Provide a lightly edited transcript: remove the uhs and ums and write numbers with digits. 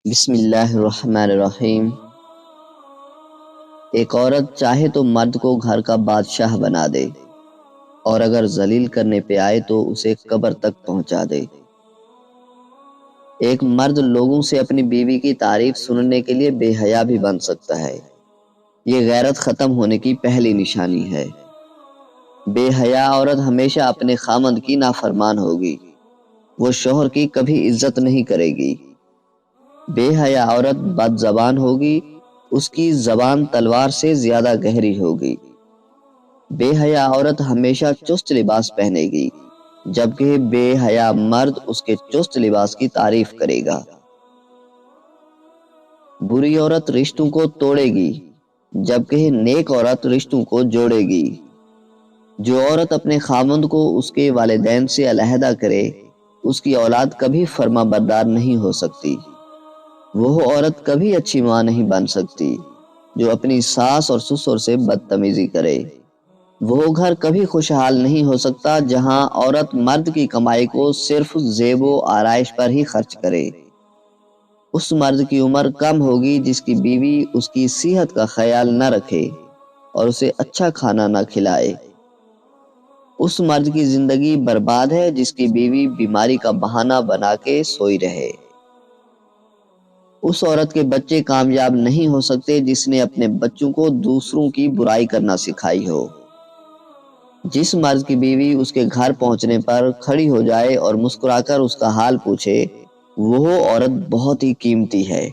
بسم اللہ الرحمن الرحیم۔ ایک عورت چاہے تو مرد کو گھر کا بادشاہ بنا دے اور اگر ذلیل کرنے پہ آئے تو اسے قبر تک پہنچا دے۔ ایک مرد لوگوں سے اپنی بیوی کی تعریف سننے کے لیے بے حیا بھی بن سکتا ہے۔ یہ غیرت ختم ہونے کی پہلی نشانی ہے۔ بے حیا عورت ہمیشہ اپنے خامند کی نافرمان ہوگی۔ وہ شوہر کی کبھی عزت نہیں کرے گی۔ بے حیا عورت بد زبان ہوگی، اس کی زبان تلوار سے زیادہ گہری ہوگی۔ بے حیا عورت ہمیشہ چست لباس پہنے گی، جبکہ بے حیا مرد اس کے چست لباس کی تعریف کرے گا۔ بری عورت رشتوں کو توڑے گی، جبکہ نیک عورت رشتوں کو جوڑے گی۔ جو عورت اپنے خامند کو اس کے والدین سے علیحدہ کرے، اس کی اولاد کبھی فرما بردار نہیں ہو سکتی۔ وہ عورت کبھی اچھی ماں نہیں بن سکتی جو اپنی ساس اور سسر سے بدتمیزی کرے۔ وہ گھر کبھی خوشحال نہیں ہو سکتا جہاں عورت مرد کی کمائی کو صرف زیب و آرائش پر ہی خرچ کرے۔ اس مرد کی عمر کم ہوگی جس کی بیوی اس کی صحت کا خیال نہ رکھے اور اسے اچھا کھانا نہ کھلائے۔ اس مرد کی زندگی برباد ہے جس کی بیوی بیماری کا بہانہ بنا کے سوئی رہے۔ اس عورت کے بچے کامیاب نہیں ہو سکتے جس نے اپنے بچوں کو دوسروں کی برائی کرنا سکھائی ہو۔ جس مرد کی بیوی اس کے گھر پہنچنے پر کھڑی ہو جائے اور مسکرا کر اس کا حال پوچھے، وہ عورت بہت ہی قیمتی ہے۔